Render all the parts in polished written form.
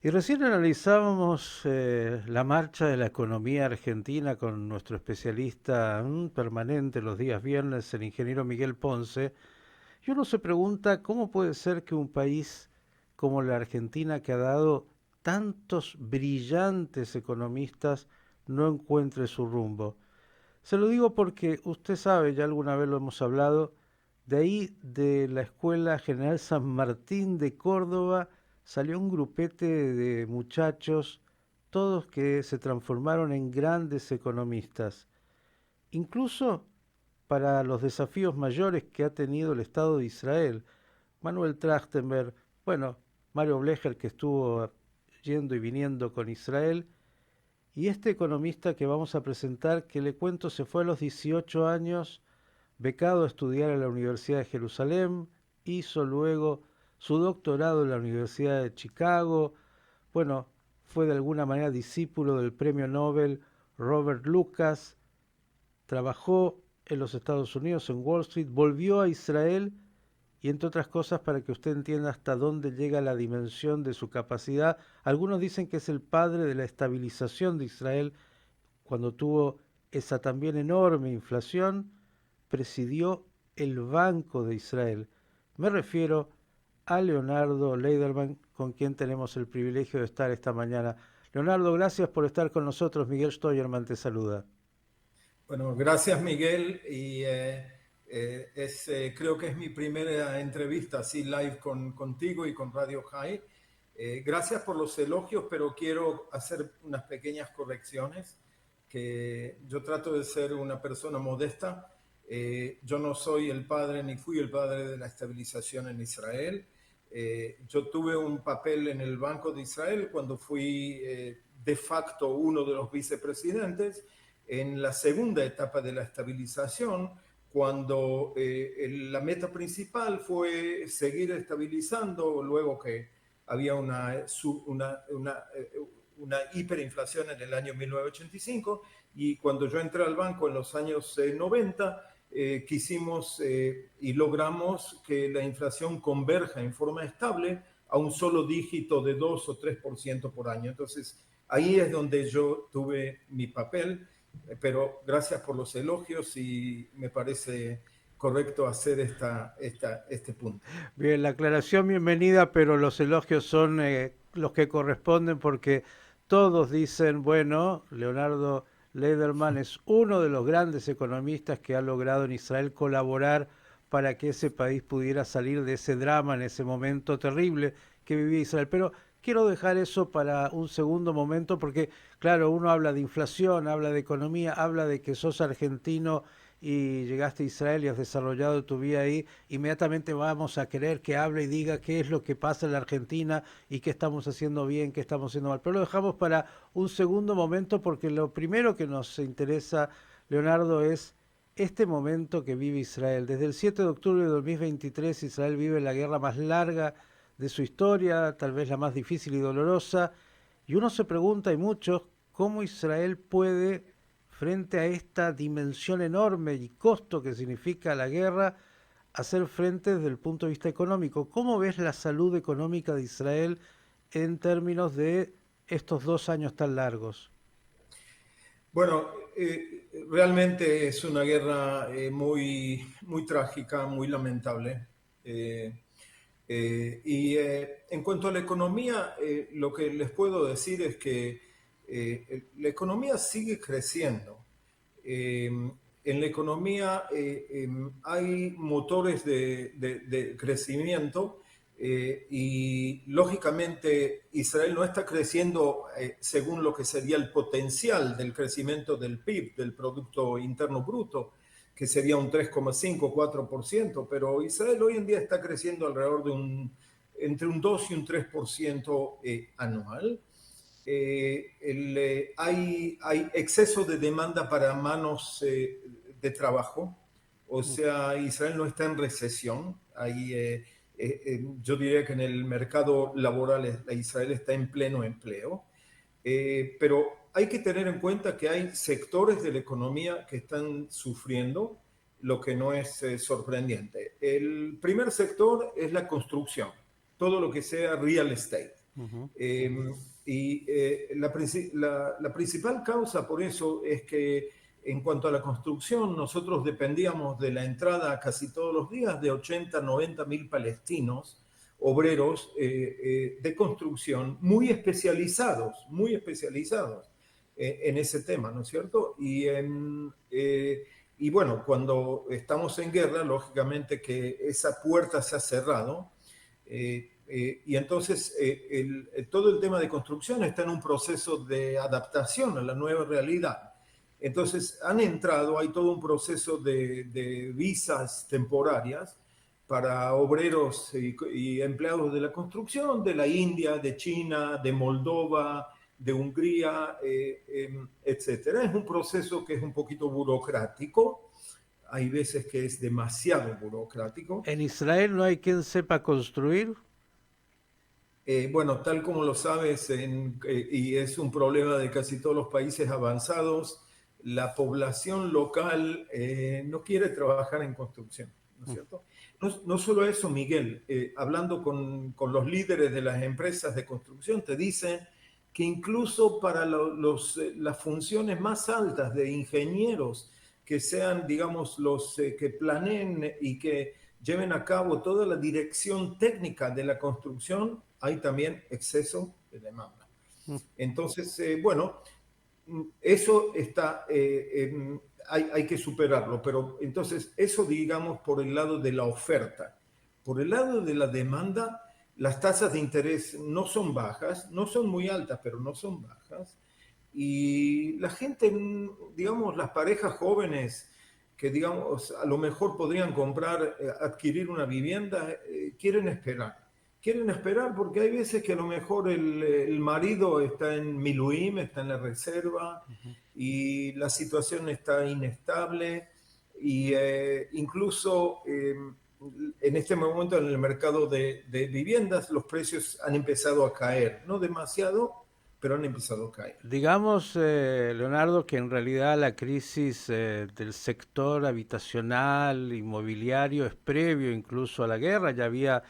Y recién analizábamos la marcha de la economía argentina con nuestro especialista permanente los días viernes, el ingeniero Miguel Ponce, y uno se pregunta cómo puede ser que un país como la Argentina, que ha dado tantos brillantes economistas, no encuentre su rumbo. Se lo digo porque usted sabe, ya alguna vez lo hemos hablado, de ahí de la Escuela General San Martín de Córdoba salió un grupete de muchachos, todos que se transformaron en grandes economistas. Incluso para los desafíos mayores que ha tenido el Estado de Israel. Manuel Trachtenberg, bueno, Mario Blecher que estuvo yendo y viniendo con Israel, y este economista que vamos a presentar, que le cuento, se fue a los 18 años, becado a estudiar en la Universidad de Jerusalén, hizo luego su doctorado en la Universidad de Chicago, bueno, fue de alguna manera discípulo del premio Nobel Robert Lucas, trabajó en los Estados Unidos, en Wall Street, volvió a Israel y entre otras cosas para que usted entienda hasta dónde llega la dimensión de su capacidad. Algunos dicen que es el padre de la estabilización de Israel cuando tuvo esa también enorme inflación, presidió el Banco de Israel. Me refiero a Leonardo Leiderman, con quien tenemos el privilegio de estar esta mañana. Leonardo, gracias por estar con nosotros. Miguel Steuermann te saluda. Bueno, gracias Miguel y creo que es mi primera entrevista así live contigo y con Radio High. Gracias por los elogios, pero quiero hacer unas pequeñas correcciones, que yo trato de ser una persona modesta. Yo no soy el padre ni fui el padre de la estabilización en Israel. Yo tuve un papel en el Banco de Israel cuando fui de facto uno de los vicepresidentes en la segunda etapa de la estabilización, cuando la meta principal fue seguir estabilizando, luego que había una hiperinflación en el año 1985, y cuando yo entré al banco en los años 90, quisimos y logramos que la inflación converja en forma estable a un solo dígito de 2 o 3% por año. Entonces, ahí es donde yo tuve mi papel, pero gracias por los elogios y me parece correcto hacer este punto. Bien, la aclaración bienvenida, pero los elogios son los que corresponden porque todos dicen, bueno, Leonardo Lederman es uno de los grandes economistas que ha logrado en Israel colaborar para que ese país pudiera salir de ese drama en ese momento terrible que vivía Israel. Pero quiero dejar eso para un segundo momento porque, claro, uno habla de inflación, habla de economía, habla de que sos argentino y llegaste a Israel y has desarrollado tu vida ahí, inmediatamente vamos a querer que hable y diga qué es lo que pasa en la Argentina y qué estamos haciendo bien, qué estamos haciendo mal. Pero lo dejamos para un segundo momento porque lo primero que nos interesa, Leonardo, es este momento que vive Israel. Desde el 7 de octubre de 2023 Israel vive la guerra más larga de su historia, tal vez la más difícil y dolorosa, y uno se pregunta, y muchos, cómo Israel puede, frente a esta dimensión enorme y costo que significa la guerra, hacer frente desde el punto de vista económico. ¿Cómo ves la salud económica de Israel en términos de estos 2 años tan largos? Bueno, realmente es una guerra muy trágica, muy lamentable. Eh, en cuanto a la economía, lo que les puedo decir es que la economía sigue creciendo. Eh, en la economía hay motores de crecimiento, y lógicamente Israel no está creciendo según lo que sería el potencial del crecimiento del PIB, del Producto Interno Bruto, que sería un 3,5-4%, pero Israel hoy en día está creciendo alrededor de entre un 2 y un 3% anual. Hay exceso de demanda para manos de trabajo, o sea, Israel no está en recesión. Yo diría que en el mercado laboral Israel está en pleno empleo, pero hay que tener en cuenta que hay sectores de la economía que están sufriendo, lo que no es sorprendente. El primer sector es la construcción, todo lo que sea real estate. Ujú. La principal causa por eso es que en cuanto a la construcción, nosotros dependíamos de la entrada casi todos los días de 80, 90 mil palestinos, obreros de construcción muy especializados en ese tema, ¿no es cierto? Y bueno, cuando estamos en guerra, lógicamente que esa puerta se ha cerrado. Y entonces todo el tema de construcción está en un proceso de adaptación a la nueva realidad. Entonces han entrado, hay todo un proceso de visas temporarias para obreros y empleados de la construcción de la India, de China, de Moldova, de Hungría, etcétera. Es un proceso que es un poquito burocrático, hay veces que es demasiado burocrático. ¿En Israel no hay quien sepa construir? Bueno, tal como lo sabes, y es un problema de casi todos los países avanzados, la población local no quiere trabajar en construcción, ¿no es Mm. cierto? No solo eso, Miguel, hablando con los líderes de las empresas de construcción, te dicen que incluso para las funciones más altas de ingenieros, que sean, digamos, los que planeen y que lleven a cabo toda la dirección técnica de la construcción, hay también exceso de demanda. Mm. Entonces, bueno, eso está, hay que superarlo, pero entonces eso digamos por el lado de la oferta. Por el lado de la demanda, las tasas de interés no son bajas, no son muy altas, pero no son bajas. Y la gente, digamos, las parejas jóvenes que, digamos, a lo mejor podrían comprar, adquirir una vivienda, quieren esperar. Quieren esperar porque hay veces que a lo mejor el marido está en Miluim, está en la reserva Ujú. y la situación está inestable y incluso en este momento en el mercado de viviendas los precios han empezado a caer, no demasiado, pero han empezado a caer. Digamos, Leonardo, que en realidad la crisis del sector habitacional, inmobiliario, es previo incluso a la guerra. Ya había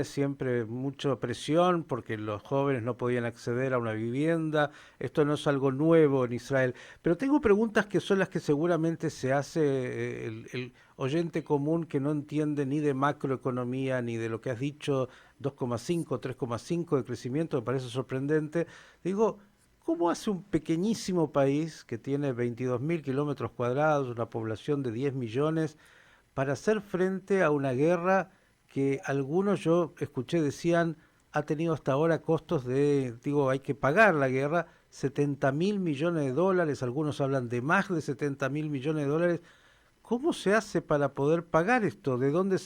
siempre mucha presión porque los jóvenes no podían acceder a una vivienda. Esto no es algo nuevo en Israel. Pero tengo preguntas que son las que seguramente se hace el oyente común que no entiende ni de macroeconomía ni de lo que has dicho, 2,5, 3,5 de crecimiento, me parece sorprendente. Digo, ¿cómo hace un pequeñísimo país que tiene 22.000 kilómetros cuadrados, una población de 10 millones, para hacer frente a una guerra que algunos yo escuché decían ha tenido hasta ahora costos de, digo, hay que pagar la guerra, 70.000 millones de dólares, algunos hablan de más de 70.000 millones de dólares? ¿Cómo se hace para poder pagar esto? De dónde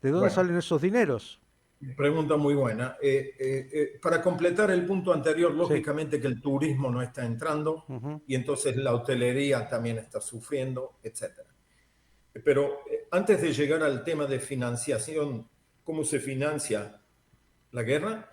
Bueno, salen esos dineros? pregunta muy buena. Para completar el punto anterior, Sí. lógicamente que el turismo no está entrando Ujú. y entonces la hotelería también está sufriendo, etcétera. Pero antes de llegar al tema de financiación, cómo se financia la guerra,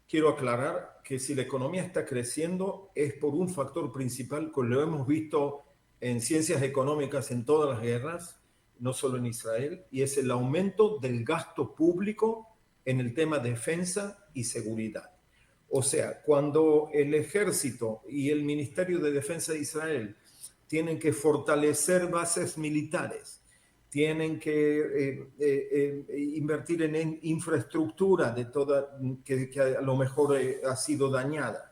quiero aclarar que si la economía está creciendo es por un factor principal que lo hemos visto en ciencias económicas en todas las guerras, no solo en Israel, y es el aumento del gasto público en el tema defensa y seguridad. O sea, cuando el ejército y el Ministerio de Defensa de Israel tienen que fortalecer bases militares, tienen que invertir en infraestructura de toda, que a lo mejor ha sido dañada,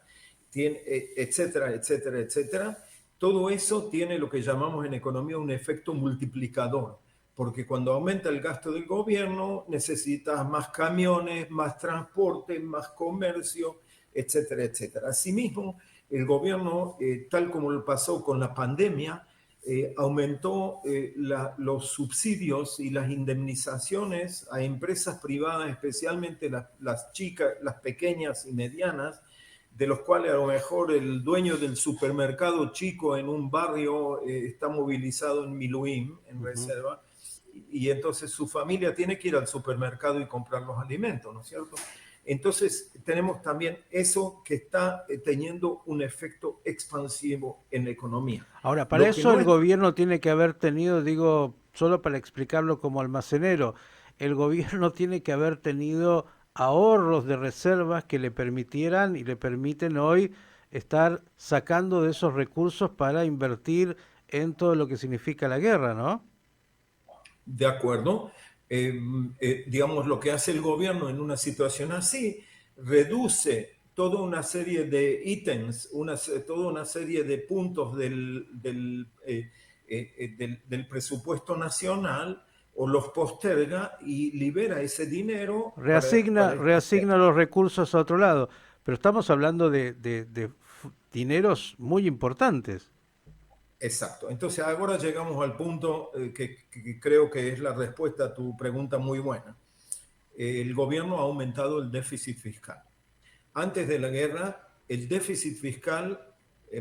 etcétera, etcétera, etcétera. Todo eso tiene lo que llamamos en economía un efecto multiplicador, porque cuando aumenta el gasto del gobierno necesitas más camiones, más transporte, más comercio, etcétera, etcétera. Asimismo, el gobierno, tal como lo pasó con la pandemia, aumentó los subsidios y las indemnizaciones a empresas privadas, especialmente las chicas, las pequeñas y medianas, de los cuales a lo mejor el dueño del supermercado chico en un barrio está movilizado en Miluim, en Ujú. reserva, y entonces su familia tiene que ir al supermercado y comprar los alimentos, ¿no es cierto? Entonces tenemos también eso que está teniendo un efecto expansivo en la economía. Ahora, para Lo que eso no el es gobierno tiene que haber tenido, digo, solo para explicarlo como almacenero, el gobierno tiene que haber tenido ahorros de reservas que le permitieran y le permiten hoy estar sacando de esos recursos para invertir en todo lo que significa la guerra, ¿no? De acuerdo. Digamos, lo que hace el gobierno en una situación así, reduce toda una serie de ítems, toda una serie de puntos del presupuesto nacional o los posterga y libera ese dinero para estas Reasigna los recursos a otro lado, pero estamos hablando de dineros muy importantes. Exacto. Entonces ahora llegamos al punto que creo que es la respuesta a tu pregunta muy buena. El gobierno ha aumentado el déficit fiscal. Antes de la guerra, el déficit fiscal,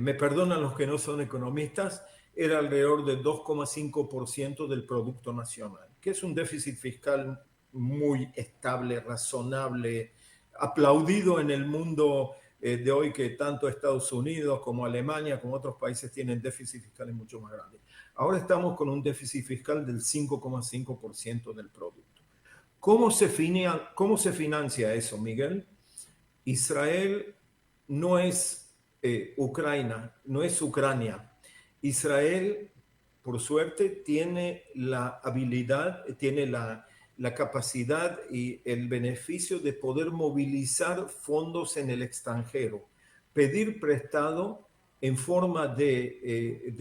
me perdonan los que no son economistas, era alrededor del 2,5% del Producto Nacional, que es un déficit fiscal muy estable, razonable, aplaudido en el mundo de hoy, que tanto Estados Unidos como Alemania, como otros países tienen déficit fiscales mucho más grandes. Ahora estamos con un déficit fiscal del 5,5% del producto. ¿Cómo se financia eso, Miguel? Israel no es Ucrania, no es Ucrania. Israel, por suerte, tiene la habilidad, tiene la capacidad y el beneficio de poder movilizar fondos en el extranjero, pedir prestado en forma de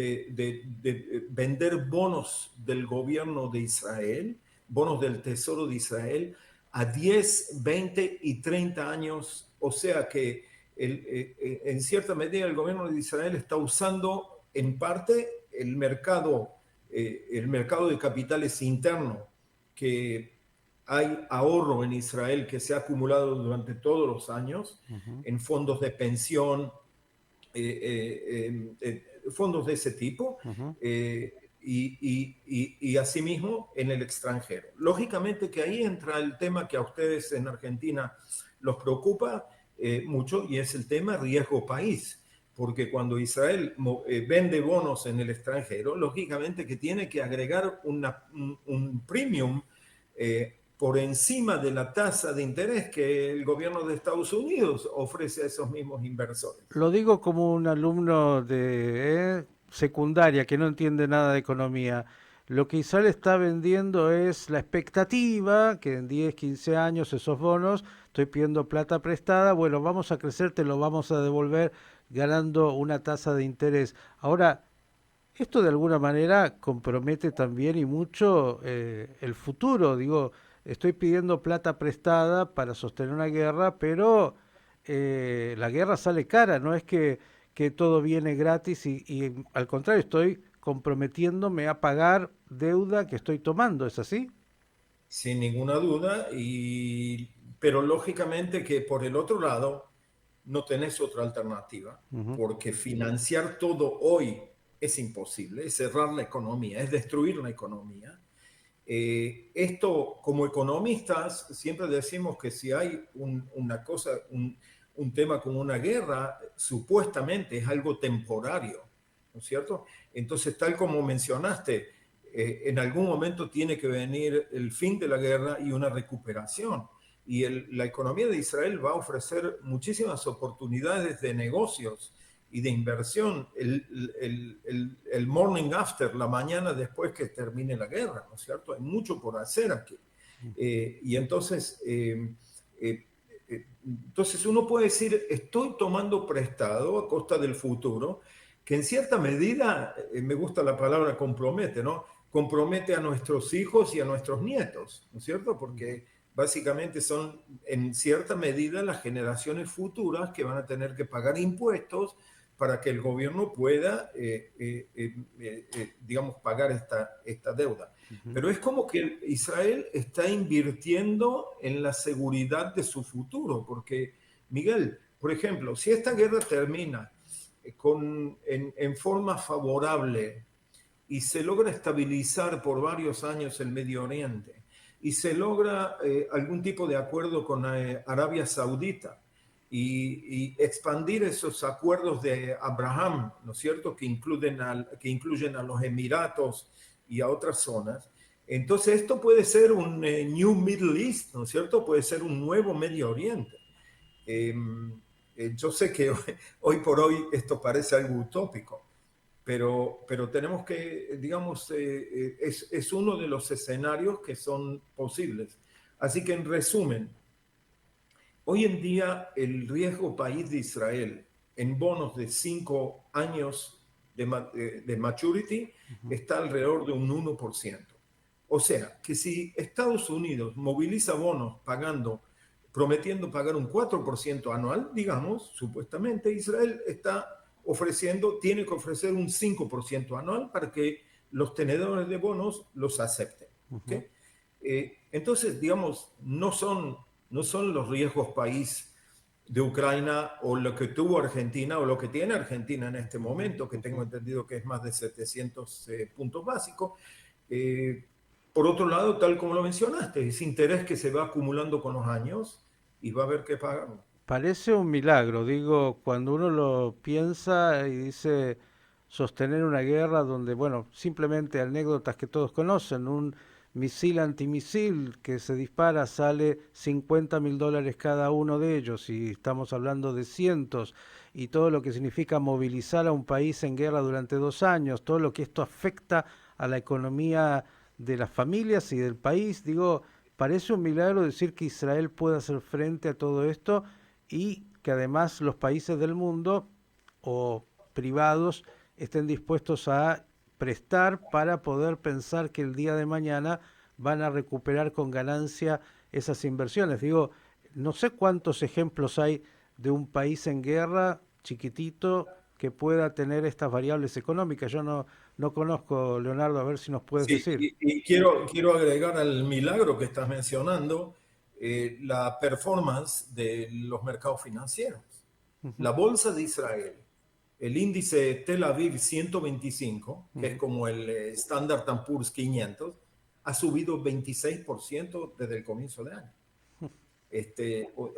vender bonos del gobierno de Israel, bonos del Tesoro de Israel, a 10, 20 y 30 años. O sea que en cierta medida el gobierno de Israel está usando en parte el mercado de capitales interno, que hay ahorro en Israel que se ha acumulado durante todos los años Ujú. en fondos de pensión, fondos de ese tipo, Ujú. y asimismo en el extranjero. Lógicamente que ahí entra el tema que a ustedes en Argentina los preocupa mucho, y es el tema riesgo país, porque cuando Israel vende bonos en el extranjero, lógicamente que tiene que agregar un premium por encima de la tasa de interés que el gobierno de Estados Unidos ofrece a esos mismos inversores. Lo digo como un alumno de secundaria que no entiende nada de economía. Lo que Israel está vendiendo es la expectativa que en 10, 15 años esos bonos, estoy pidiendo plata prestada, bueno, vamos a crecer, te lo vamos a devolver ganando una tasa de interés. Ahora, esto de alguna manera compromete también y mucho el futuro. Digo, estoy pidiendo plata prestada para sostener una guerra, pero la guerra sale cara, no es que todo viene gratis y al contrario, estoy comprometiéndome a pagar deuda que estoy tomando, ¿es así? Sin ninguna duda, pero lógicamente que por el otro lado no tenés otra alternativa, Ujú. porque financiar todo hoy es imposible, es cerrar la economía, es destruir la economía. Esto, como economistas, siempre decimos que si hay un tema como una guerra, supuestamente es algo temporario, ¿no es cierto? Entonces, tal como mencionaste, en algún momento tiene que venir el fin de la guerra y una recuperación. Y la economía de Israel va a ofrecer muchísimas oportunidades de negocios y de inversión el morning after, la mañana después que termine la guerra, ¿no es cierto? Hay mucho por hacer aquí. Y entonces uno puede decir, estoy tomando prestado a costa del futuro, que en cierta medida, me gusta la palabra compromete, ¿no? Compromete a nuestros hijos y a nuestros nietos, ¿no es cierto? Porque básicamente son en cierta medida las generaciones futuras que van a tener que pagar impuestos para que el gobierno pueda, digamos, pagar esta deuda. Ujú. Pero es como que Israel está invirtiendo en la seguridad de su futuro, porque, Miguel, por ejemplo, si esta guerra termina en forma favorable y se logra estabilizar por varios años el Medio Oriente y se logra algún tipo de acuerdo con Arabia Saudita y expandir esos acuerdos de Abraham, ¿no es cierto?, que incluyen a los Emiratos y a otras zonas, Entonces esto puede ser un New Middle East, ¿no es cierto? Puede ser un nuevo Medio Oriente. Eh, yo sé que hoy por hoy esto parece algo utópico, pero tenemos que, digamos, es uno de los escenarios que son posibles. Así que en resumen, hoy en día el riesgo país de Israel en bonos de 5 años de maturity está alrededor de un 1%. O sea, que si Estados Unidos moviliza bonos prometiendo pagar un 4% anual, digamos, supuestamente Israel tiene que ofrecer un 5% anual para que los tenedores de bonos los acepten. ¿Okay? Entonces, digamos, no son los riesgos país de Ucrania o lo que tuvo Argentina o lo que tiene Argentina en este momento, que tengo entendido que es más de 700 puntos básicos. Por otro lado, tal como lo mencionaste, ese interés que se va acumulando con los años y va a haber que pagarlo. Parece un milagro, digo, cuando uno lo piensa y dice sostener una guerra donde, bueno, simplemente anécdotas que todos conocen, un misil antimisil que se dispara sale $50.000 cada uno de ellos y estamos hablando de cientos y todo lo que significa movilizar a un país en guerra durante 2 años, todo lo que esto afecta a la economía de las familias y del país, digo, parece un milagro decir que Israel pueda hacer frente a todo esto y que además los países del mundo o privados estén dispuestos a prestar para poder pensar que el día de mañana van a recuperar con ganancia esas inversiones. Digo, no sé cuántos ejemplos hay de un país en guerra chiquitito que pueda tener estas variables económicas. Yo no conozco, Leonardo, a ver si nos puedes Sí, decir. y quiero agregar al milagro que estás mencionando la performance de los mercados financieros. La bolsa de Israel, el índice Tel Aviv 125, que es como el Standard Poor's 500, ha subido 26% desde el comienzo de año.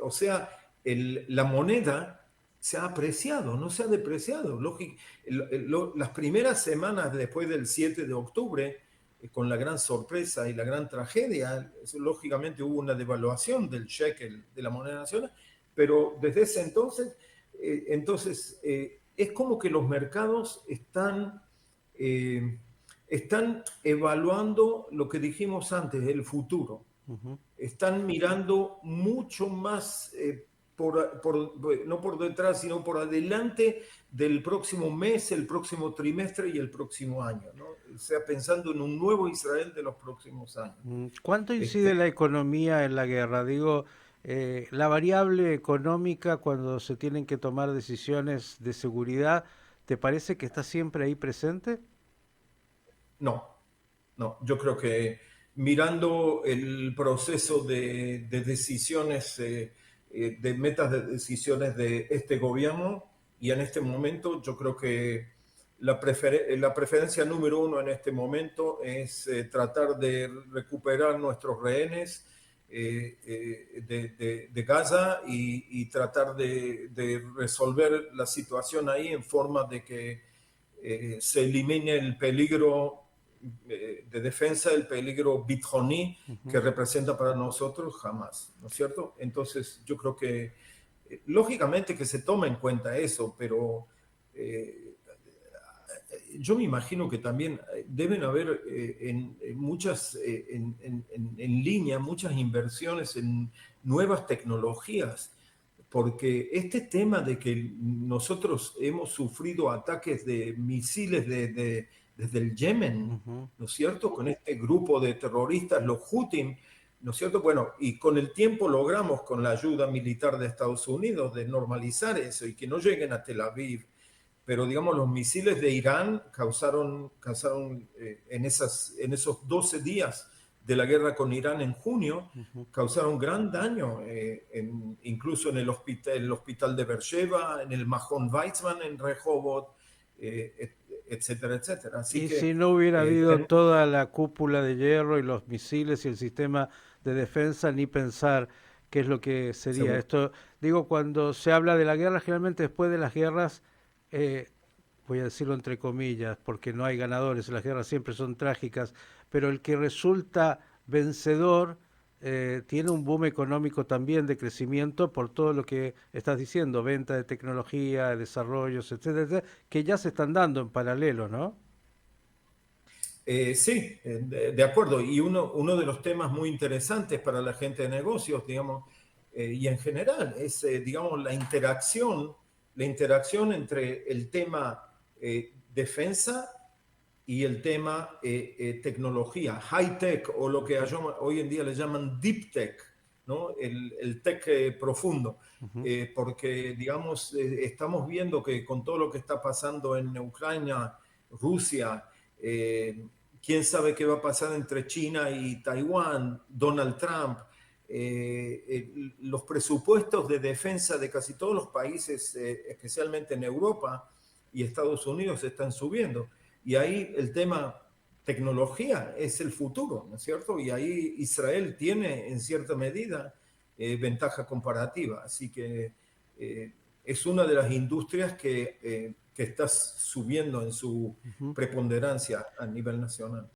O sea, la moneda se ha apreciado, no se ha depreciado. Las primeras semanas después del 7 de octubre, con la gran sorpresa y la gran tragedia, lógicamente hubo una devaluación del shekel, de la moneda nacional, pero desde ese entonces es como que los mercados están evaluando lo que dijimos antes, el futuro. Están mirando mucho más, no por detrás, sino por adelante del próximo mes, el próximo trimestre y el próximo año, ¿no? O sea, pensando en un nuevo Israel de los próximos años. ¿Cuánto incide Este, la economía en la guerra? Digo, la variable económica cuando se tienen que tomar decisiones de seguridad, ¿te parece que está siempre ahí presente? no, no, yo creo que mirando el proceso de decisiones, de metas de decisiones de este gobierno, y en este momento yo creo que la preferencia número uno en este momento es tratar de recuperar nuestros rehenes de Gaza y tratar de resolver la situación ahí en forma de que se elimine el peligro de defensa, el peligro bitjoní que representa para nosotros jamás, ¿no es cierto? Entonces yo creo que lógicamente que se toma en cuenta eso, pero yo me imagino que también deben haber en línea muchas inversiones en nuevas tecnologías, porque este tema de que nosotros hemos sufrido ataques de misiles desde el Yemen, Ujú. ¿no es cierto? Con este grupo de terroristas, los Houthi, ¿no es cierto? Bueno, y con el tiempo logramos, con la ayuda militar de Estados Unidos, de normalizar eso y que no lleguen a Tel Aviv, pero digamos los misiles de Irán causaron en esos 12 días de la guerra con Irán en junio, causaron gran daño, incluso en el hospital de Beersheba, en el Mahon Weizmann en Rehovot, etcétera, etcétera. Así Y que si no hubiera habido ten, toda la cúpula de hierro y los misiles y el sistema de defensa, ni pensar qué es lo que sería seguro. esto. Digo, cuando se habla de la guerra, generalmente después de las guerras, eh, voy a decirlo entre comillas, porque no hay ganadores, las guerras siempre son trágicas, pero el que resulta vencedor tiene un boom económico también de crecimiento por todo lo que estás diciendo, venta de tecnología, desarrollos, etcétera, etcétera, que ya se están dando en paralelo, ¿no? Sí, de acuerdo. Y uno de los temas muy interesantes para la gente de negocios, digamos, y en general, es, digamos, la interacción entre el tema defensa y el tema tecnología, high tech o lo que hoy en día le llaman deep tech, ¿no? El tech profundo. Ujú. Porque, digamos, estamos viendo que con todo lo que está pasando en Ucrania, Rusia, quién sabe qué va a pasar entre China y Taiwán, Donald Trump, los presupuestos de defensa de casi todos los países, especialmente en Europa y Estados Unidos, están subiendo. Y ahí el tema tecnología es el futuro, ¿no es cierto? Y ahí Israel tiene en cierta medida ventaja comparativa. Así que es una de las industrias que está subiendo en su Ujú. preponderancia a nivel nacional.